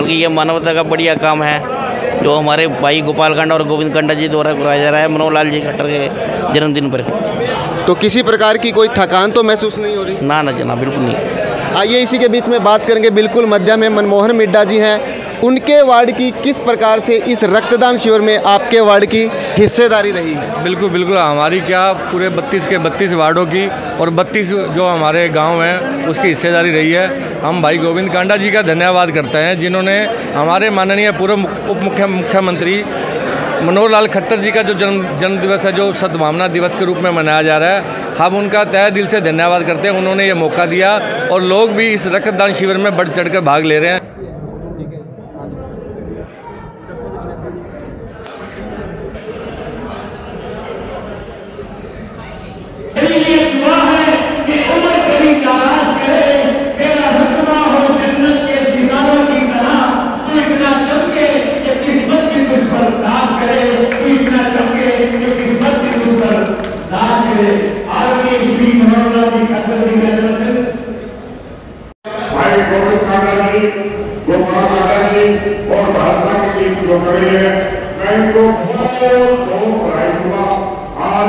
कि ये मानवता का बढ़िया काम है जो हमारे भाई गोपाल कांडा और गोविंद कांडा जी द्वारा कराया जा रहा है मनोहर लाल जी खट्टर के जन्मदिन पर। तो किसी प्रकार की कोई थकान तो महसूस नहीं हो रही? ना जनाब, बिल्कुल नहीं। आइए इसी के बीच में बात करेंगे, बिल्कुल मध्य में मनमोहन मिड्डा जी हैं। उनके वार्ड की किस प्रकार से इस रक्तदान शिविर में आपके वार्ड की हिस्सेदारी रही है? बिल्कुल हमारी क्या पूरे 32 के 32 वार्डों की और 32 जो हमारे गांव हैं उसकी हिस्सेदारी रही है। हम भाई गोविंद कांडा जी का धन्यवाद करते हैं जिन्होंने हमारे माननीय पूर्व उप मुख्यमंत्री मनोहर लाल खट्टर जी का जो जन्म दिवस है जो सद्भावना दिवस के रूप में मनाया जा रहा है, हम उनका तहे दिल से धन्यवाद करते हैं। उन्होंने ये मौका दिया और लोग भी इस रक्तदान शिविर में बढ़ चढ़कर भाग ले रहे हैं। भाई गोविंद कांडा जी, गोपाल कांडा जी और भाजपा की टीम जो करी है, मैं इनको बहुत बधाई दूंगा। आज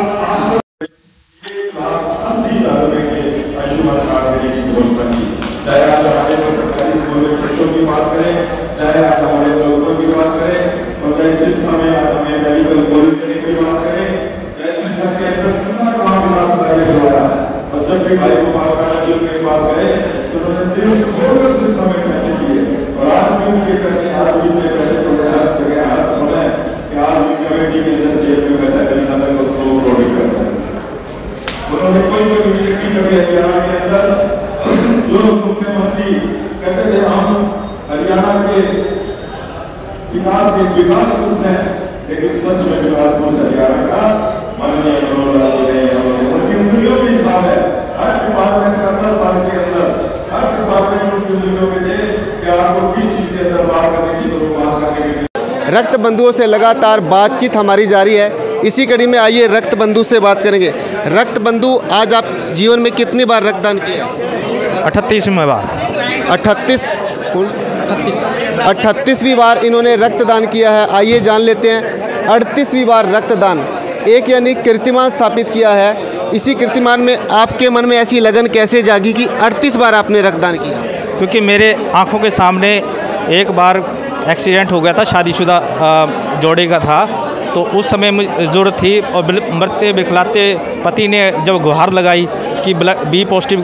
880,000 रुपए के आयुष्मान कार्ड देने की व्यवस्था की, चाहे आप हमारे सरकारी स्कूलों के बच्चों की बात करें, चाहे आप हमारे डॉक्टरों की बात करें और चाहे शिक्षा में आप हमें मेडिकल कॉलेज देने की बात करें, चाहे शिक्षा के अंदर कितना काम विकास कार्य करवाया। और जब भी भाई गोपाल कांडा जी उनके पास गए तो उन्होंने दिल खोलकर शिक्षा में पैसे दिए और आज भी उनके पैसे हाथ सुने कि आज भी कमेटी के अंदर जेल में बैठा करीना तक 100 करोड़ कर रहे हैं। उन्होंने कोई यूनिवर्सिटी कभी हरियाणा के अंदर जो मुख्यमंत्री कहते थे हम हरियाणा के विकास पुरुष हैं, लेकिन सच में विकास पुरुष हरियाणा का माननीय मनोहर लाल जी ने सबकी उंगलियों में हिसाब है। हर डिपार्टमेंट का 10 साल के अंदर हर डिपार्टमेंट उसकी उंगलियों में थे कि आपको किस चीज के अंदर बात करने की तो बात करने की। रक्त बंधुओं से लगातार बातचीत हमारी जारी है। इसी कड़ी में आइए रक्त बंधु से बात करेंगे। रक्त बंधु, आज आप जीवन में कितनी बार रक्तदान किया? 38वीं बार। 38वीं बार इन्होंने रक्तदान किया है। आइए जान लेते हैं 38वीं बार रक्तदान, एक यानी कीर्तिमान स्थापित किया है। इसी कीर्तिमान में आपके मन में ऐसी लगन कैसे जागी कि 38 बार आपने रक्तदान किया? क्योंकि मेरे आंखों के सामने एक बार एक्सीडेंट हो गया था, शादीशुदा जोड़े का था, तो उस समय मुझे ज़रूरत थी और मरते बिखलाते पति ने जब गुहार लगाई कि बी पॉजिटिव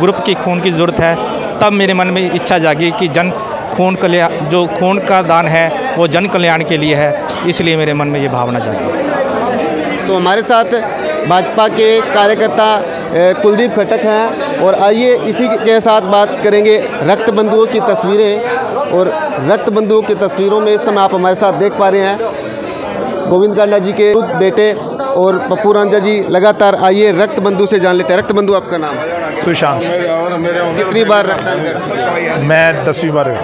ग्रुप की खून की ज़रूरत है, तब मेरे मन में इच्छा जागी कि जो खून का दान है वो जन कल्याण के लिए है, इसलिए मेरे मन में ये भावना जागी। तो हमारे साथ भाजपा के कार्यकर्ता कुलदीप खटक हैं और आइए इसी के साथ बात करेंगे रक्त बंधुओं की तस्वीरें। और रक्त बंधुओं की तस्वीरों में इस समय आप हमारे साथ देख पा रहे हैं गोविंद कांडा जी के बेटे और पप्पू रांझा जी। लगातार आइए रक्त बंधु से जान लेते हैं। रक्त बंधु, आपका नाम? सुशांत। कितनी बार रक्तदान कर चुके हैं? मैं 10वीं बार।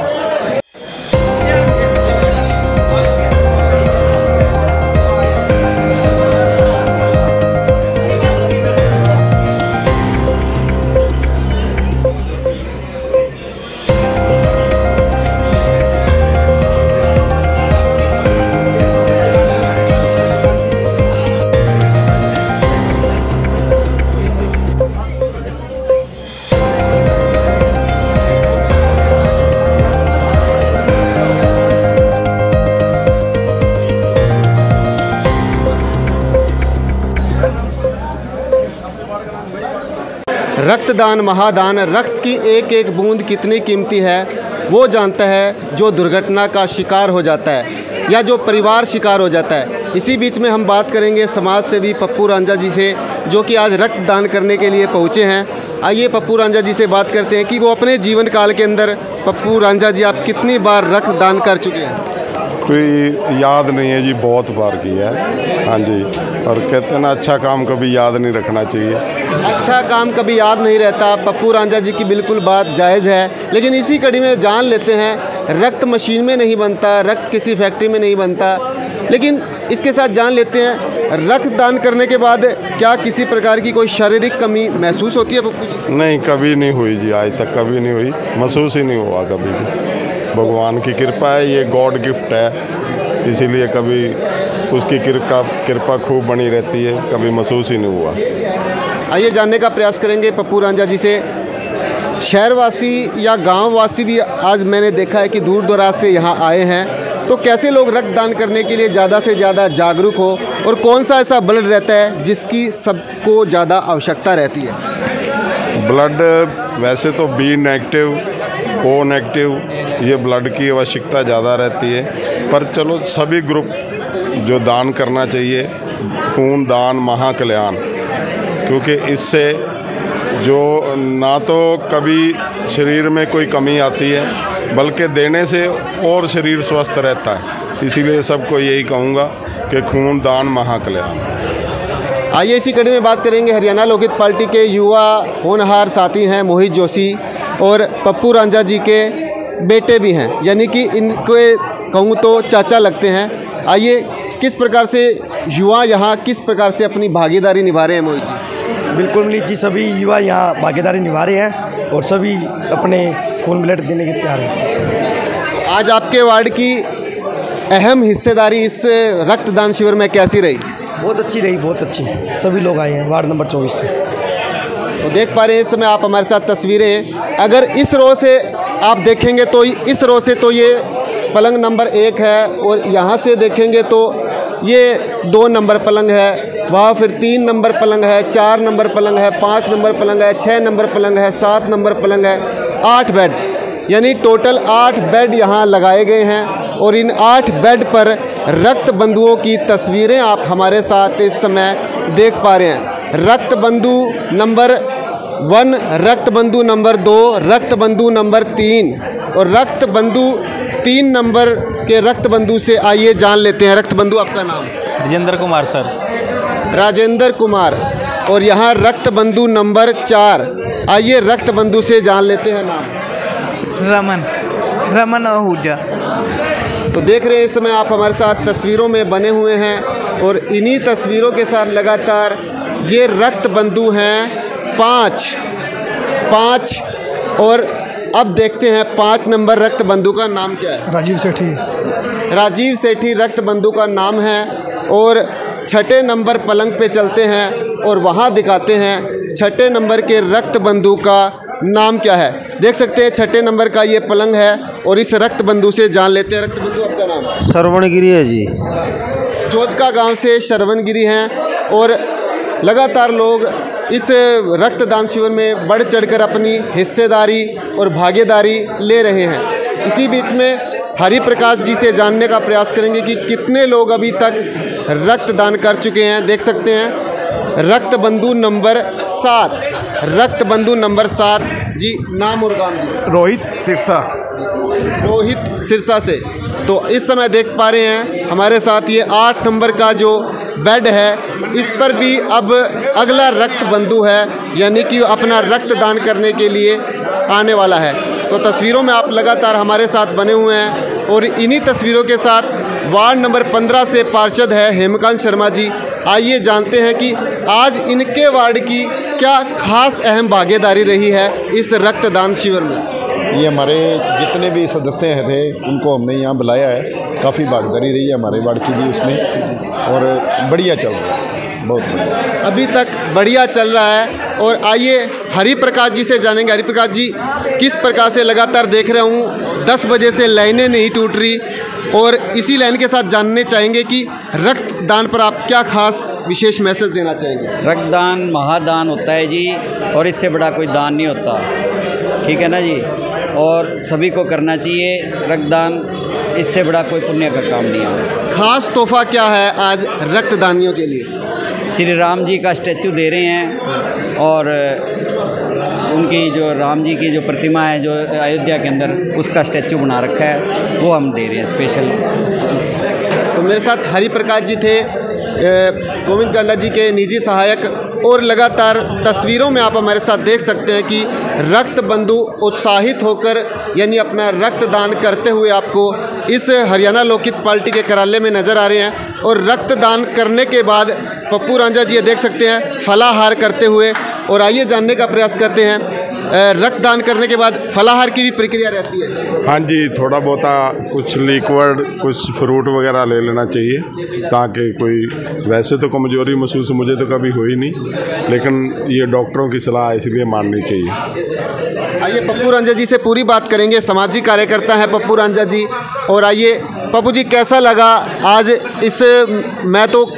रक्तदान महादान, रक्त की एक एक बूंद कितनी कीमती है वो जानता है जो दुर्घटना का शिकार हो जाता है या जो परिवार शिकार हो जाता है। इसी बीच में हम बात करेंगे समाज सेवी पप्पू रांझा जी से, जो कि आज रक्तदान करने के लिए पहुँचे हैं। आइए पप्पू रांझा जी से बात करते हैं कि वो अपने जीवन काल के अंदर, पप्पू रांझा जी, आप कितनी बार रक्तदान कर चुके हैं? कोई याद नहीं है जी, बहुत बार किया है। हाँ जी, और कहते हैं ना, अच्छा काम कभी याद नहीं रखना चाहिए। अच्छा काम कभी याद नहीं रहता। पप्पू रांझा जी की बिल्कुल बात जायज़ है, लेकिन इसी कड़ी में जान लेते हैं रक्त मशीन में नहीं बनता, रक्त किसी फैक्ट्री में नहीं बनता। लेकिन इसके साथ जान लेते हैं रक्तदान करने के बाद क्या किसी प्रकार की कोई शारीरिक कमी महसूस होती है पप्पू जी? नहीं, कभी नहीं हुई जी, आज तक कभी नहीं हुई, महसूस ही नहीं हुआ कभी भी। भगवान की कृपा है, ये गॉड गिफ्ट है, इसीलिए कभी उसकी कृपा खूब बनी रहती है, कभी महसूस ही नहीं हुआ। आइए जानने का प्रयास करेंगे पप्पू रांझा जी से। शहरवासी या गांववासी भी आज मैंने देखा है कि दूर दराज से यहाँ आए हैं, तो कैसे लोग रक्तदान करने के लिए ज़्यादा से ज़्यादा जागरूक हो और कौन सा ऐसा ब्लड रहता है जिसकी सबको ज़्यादा आवश्यकता रहती है? ब्लड वैसे तो बी नेगेटिव, ओ नेगेटिव, ये ब्लड की आवश्यकता ज़्यादा रहती है, पर चलो सभी ग्रुप जो दान करना चाहिए, खून दान महाकल्याण, क्योंकि इससे जो ना तो कभी शरीर में कोई कमी आती है, बल्कि देने से और शरीर स्वस्थ रहता है। इसीलिए सबको यही कहूँगा कि खून दान महाकल्याण। आइए इसी कड़ी में बात करेंगे हरियाणा लोकहित पार्टी के युवा होनहार साथी हैं मोहित जोशी और पप्पू रांझा जी के बेटे भी हैं, यानी कि इनके कहूँ तो चाचा लगते हैं। आइए किस प्रकार से युवा यहाँ किस प्रकार से अपनी भागीदारी निभा रहे हैं मोहित जी? बिल्कुल मनीष जी, सभी युवा यहाँ भागीदारी निभा रहे हैं और सभी अपने खून ब्लड देने के तैयार हैं। आज आपके वार्ड की अहम हिस्सेदारी इस रक्तदान शिविर में कैसी रही? बहुत अच्छी रही, बहुत अच्छी। सभी लोग आए हैं वार्ड नंबर 24 से। तो देख पा रहे हैं इस समय आप हमारे साथ तस्वीरें, अगर इस रो से आप देखेंगे तो इस रो से तो ये पलंग नंबर 1 है और यहाँ से देखेंगे तो ये 2 नंबर पलंग है, वहाँ फिर 3 नंबर पलंग है, 4 नंबर पलंग है, 5 नंबर पलंग है, 6 नंबर पलंग है, 7 नंबर पलंग है, 8 बेड, यानी टोटल 8 बेड यहाँ लगाए गए हैं। और इन 8 बेड पर रक्त बंधुओं की तस्वीरें आप हमारे साथ इस समय देख पा रहे हैं। रक्त बंधु नंबर 1, रक्त बंधु नंबर 2, रक्त बंधु नंबर 3 और रक्त बंधु 3 नंबर के रक्त बंधु से आइए जान लेते हैं। रक्त बंधु आपका नाम? राजेंद्र कुमार सर। राजेंद्र कुमार। और यहाँ रक्त बंधु नंबर 4, आइए रक्त बंधु से जान लेते हैं नाम। रमन आहूजा। तो देख रहे हैं इस समय आप हमारे साथ तस्वीरों में बने हुए हैं और इन्हीं तस्वीरों के साथ लगातार ये रक्त बंधु हैं 5 और अब देखते हैं 5 नंबर रक्त बंधु का नाम क्या है? राजीव सेठी। राजीव सेठी रक्त बंधु का नाम है। और 6ठे नंबर पलंग पे चलते हैं और वहाँ दिखाते हैं 6ठे नंबर के रक्त बंधु का नाम क्या है। देख सकते हैं 6ठे नंबर का ये पलंग है और इस रक्त बंधु से जान लेते हैं। रक्त बंधु आपका नाम? श्रवणगिरी है जी। जोधका गांव से श्रवणगिरी हैं और लगातार लोग इस रक्तदान शिविर में बढ़ चढ़कर अपनी हिस्सेदारी और भागीदारी ले रहे हैं। इसी बीच में हरि प्रकाश जी से जानने का प्रयास करेंगे कि कितने लोग अभी तक रक्तदान कर चुके हैं। देख सकते हैं रक्त बंधु नंबर 7, रक्त बंधु नंबर 7 जी। नाम और काम जी? रोहित सिरसा। रोहित सिरसा से। तो इस समय देख पा रहे हैं हमारे साथ ये 8 नंबर का जो बेड है, इस पर भी अब अगला रक्त बंधु है, यानी कि अपना रक्तदान करने के लिए आने वाला है। तो तस्वीरों में आप लगातार हमारे साथ बने हुए हैं और इन्हीं तस्वीरों के साथ वार्ड नंबर 15 से पार्षद है हेमकांत शर्मा जी। आइए जानते हैं कि आज इनके वार्ड की क्या खास अहम भागीदारी रही है इस रक्तदान शिविर में। ये हमारे जितने भी सदस्य थे उनको हमने यहाँ बुलाया है, काफ़ी भागीदारी रही है हमारे वार्ड की भी उसमें और बढ़िया चल रहा है, बहुत बढ़िया अभी तक बढ़िया चल रहा है। और आइए हरि प्रकाश जी से जानेंगे। हरि प्रकाश जी, किस प्रकार से लगातार देख रहा हूँ 10 बजे से लाइनें नहीं टूट रही और इसी लाइन के साथ जानने चाहेंगे कि रक्तदान पर आप क्या खास विशेष मैसेज देना चाहेंगे? रक्तदान महादान होता है जी और इससे बड़ा कोई दान नहीं होता, ठीक है ना जी। और सभी को करना चाहिए रक्तदान, इससे बड़ा कोई पुण्य का काम नहीं है। खास तोहफा क्या है आज रक्तदानियों के लिए? श्री राम जी का स्टैचू दे रहे हैं और उनकी जो राम जी की जो प्रतिमा है जो अयोध्या के अंदर, उसका स्टैचू बना रखा है, वो हम दे रहे हैं स्पेशल। तो मेरे साथ हरि प्रकाश जी थे, गोविंद कांडा जी के निजी सहायक। और लगातार तस्वीरों में आप हमारे साथ देख सकते हैं कि रक्त बंधु उत्साहित होकर यानी अपना रक्तदान करते हुए आपको इस हरियाणा लोकहित पार्टी के कार्यालय में नज़र आ रहे हैं। और रक्तदान करने के बाद पप्पू रांझा जी देख सकते हैं फलाहार करते हुए। और आइए जानने का प्रयास करते हैं रक्तदान करने के बाद फलाहार की भी प्रक्रिया रहती है? हाँ जी, थोड़ा बहुत कुछ लिक्विड, कुछ फ्रूट वगैरह ले लेना चाहिए ताकि कोई, वैसे तो कमज़ोरी महसूस मुझे तो कभी हुई नहीं, लेकिन ये डॉक्टरों की सलाह इसलिए माननी चाहिए। आइए पप्पू रंजन जी से पूरी बात करेंगे, सामाजिक कार्यकर्ता हैं पप्पू रंजन जी। और आइए पप्पू जी, कैसा लगा आज इस, मैं तो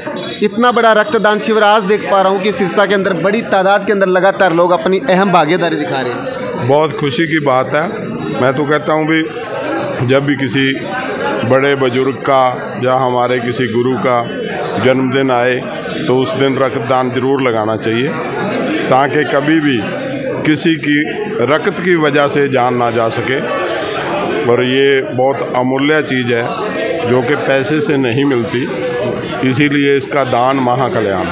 इतना बड़ा रक्तदान शिविर आज देख पा रहा हूँ कि सिरसा के अंदर बड़ी तादाद के अंदर लगातार लोग अपनी अहम भागीदारी दिखा रहे हैं। बहुत खुशी की बात है। मैं तो कहता हूँ भी जब भी किसी बड़े बुजुर्ग का या हमारे किसी गुरु का जन्मदिन आए तो उस दिन रक्तदान ज़रूर लगाना चाहिए, ताकि कभी भी किसी की रक्त की वजह से जान ना जा सके। और ये बहुत अमूल्य चीज़ है जो कि पैसे से नहीं मिलती, इसीलिए इसका दान महाकल्याण।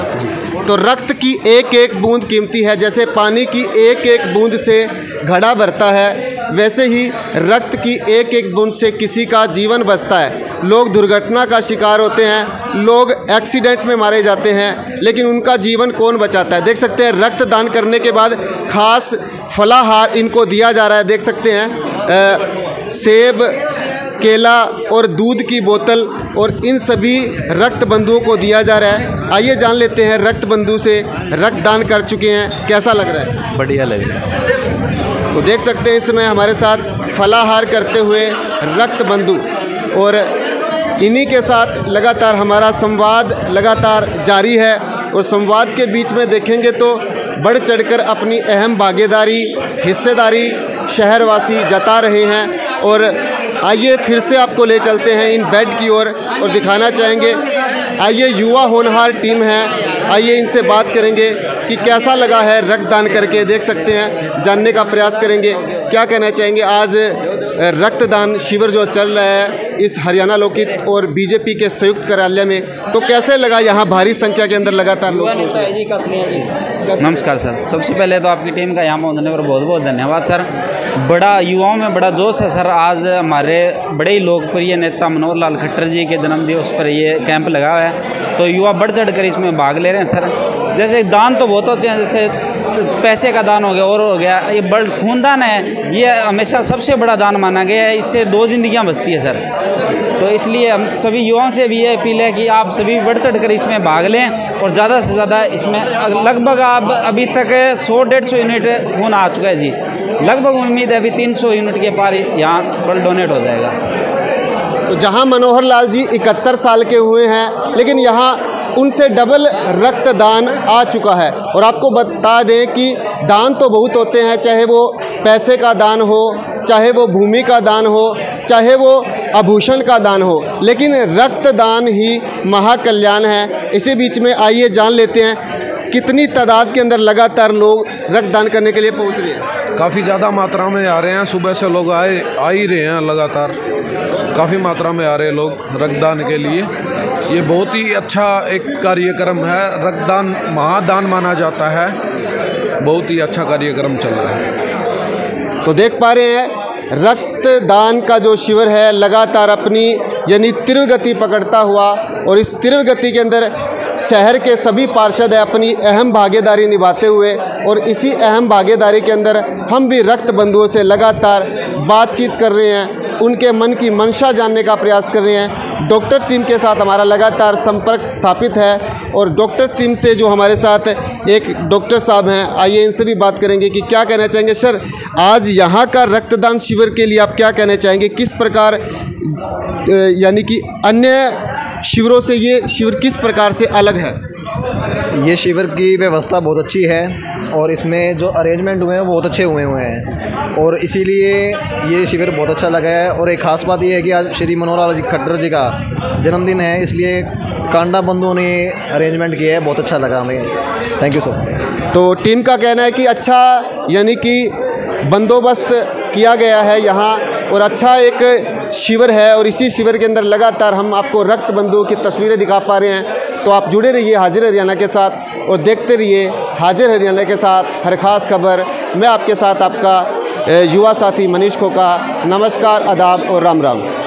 तो रक्त की एक एक बूंद कीमती है। जैसे पानी की एक एक बूंद से घड़ा भरता है, वैसे ही रक्त की एक एक बूंद से किसी का जीवन बचता है। लोग दुर्घटना का शिकार होते हैं, लोग एक्सीडेंट में मारे जाते हैं, लेकिन उनका जीवन कौन बचाता है? देख सकते हैं रक्तदान करने के बाद खास फलाहार इनको दिया जा रहा है। देख सकते हैं सेब, केला और दूध की बोतल, और इन सभी रक्त बंधुओं को दिया जा रहा है। आइए जान लेते हैं रक्त बंधु से, रक्तदान कर चुके हैं, कैसा लग रहा है? बढ़िया लग रहा है। तो देख सकते हैं इस समय हमारे साथ फलाहार करते हुए रक्त बंधु, और इन्हीं के साथ लगातार हमारा संवाद लगातार जारी है। और संवाद के बीच में देखेंगे तो बढ़ चढ़कर अपनी अहम भागीदारी, हिस्सेदारी शहरवासी जता रहे हैं। और आइए फिर से आपको ले चलते हैं इन बेड की ओर और दिखाना चाहेंगे। आइए युवा होनहार टीम है, आइए इनसे बात करेंगे कि कैसा लगा है रक्तदान करके। देख सकते हैं, जानने का प्रयास करेंगे क्या कहना चाहेंगे। आज रक्तदान शिविर जो चल रहा है इस हरियाणा लोकहित और बीजेपी के संयुक्त कार्यालय में, तो कैसे लगा यहाँ भारी संख्या के अंदर लगातार लोग? नमस्कार सर, सबसे पहले तो आपकी टीम का यहाँ पहुँचने पर बहुत बहुत धन्यवाद सर। बड़ा युवाओं में बड़ा जोश है सर। आज हमारे बड़े ही लोकप्रिय नेता मनोहर लाल खट्टर जी के जन्मदिवस पर ये कैंप लगा हुआ है, तो युवा बढ़ चढ़ कर इसमें भाग ले रहे हैं सर। जैसे दान तो बहुत होते हैं, जैसे पैसे का दान हो गया और हो गया, ये बड़ खूनदान है, ये हमेशा सबसे बड़ा दान माना गया है। इससे 2 जिंदगियां बचती है सर। तो इसलिए हम सभी युवाओं से भी ये अपील है कि आप सभी बढ़ चढ़ कर इसमें भाग लें और ज़्यादा से ज़्यादा इसमें लगभग आप अभी तक 100-150 यूनिट खून आ चुका है जी। लगभग उम्मीद है अभी 300 यूनिट के पार यहाँ ब्लड डोनेट हो जाएगा। तो जहाँ मनोहर लाल जी 71 साल के हुए हैं, लेकिन यहाँ उनसे डबल रक्तदान आ चुका है। और आपको बता दें कि दान तो बहुत होते हैं, चाहे वो पैसे का दान हो, चाहे वो भूमि का दान हो, चाहे वो आभूषण का दान हो, लेकिन रक्तदान ही महाकल्याण है। इसी बीच में आइए जान लेते हैं कितनी तादाद के अंदर लगातार लोग रक्तदान करने के लिए पहुंच रहे हैं। काफ़ी ज़्यादा मात्रा में आ रहे हैं, सुबह से लोग आ ही रहे हैं, लगातार काफ़ी मात्रा में आ रहे हैं लोग रक्तदान के लिए। ये बहुत ही अच्छा एक कार्यक्रम है, रक्तदान महादान माना जाता है, बहुत ही अच्छा कार्यक्रम चल रहा है। तो देख पा रहे हैं रक्तदान का जो शिविर है लगातार अपनी यानी तीव्र गति पकड़ता हुआ, और इस तीव्र गति के अंदर शहर के सभी पार्षद अपनी अहम भागीदारी निभाते हुए, और इसी अहम भागीदारी के अंदर हम भी रक्त बंधुओं से लगातार बातचीत कर रहे हैं, उनके मन की मंशा जानने का प्रयास कर रहे हैं। डॉक्टर टीम के साथ हमारा लगातार संपर्क स्थापित है, और डॉक्टर टीम से जो हमारे साथ एक डॉक्टर साहब हैं, आइए इनसे भी बात करेंगे कि क्या कहना चाहेंगे। सर, आज यहाँ का रक्तदान शिविर के लिए आप क्या कहना चाहेंगे? किस प्रकार यानी कि अन्य शिविरों से ये शिविर किस प्रकार से अलग है? ये शिविर की व्यवस्था बहुत अच्छी है और इसमें जो अरेंजमेंट हुए हैं वो बहुत अच्छे हुए हैं, और इसीलिए ये शिविर बहुत अच्छा लगा है। और एक ख़ास बात ये है कि आज श्री मनोहर लाल खट्टर जी का जन्मदिन है, इसलिए कांडा बंधुओं ने अरेंजमेंट किया है, बहुत अच्छा लगा हमें। Thank you sir. तो टीम का कहना है कि अच्छा यानी कि बंदोबस्त किया गया है यहाँ, और अच्छा एक शिविर है, और इसी शिविर के अंदर लगातार हम आपको रक्त बंधुओं की तस्वीरें दिखा पा रहे हैं। तो आप जुड़े रहिए हाजिर हरियाणा के साथ और देखते रहिए हाजिर हरियाणा के साथ हर खास खबर। मैं आपके साथ आपका युवा साथी मनीष खोका। नमस्कार, आदाब और राम राम।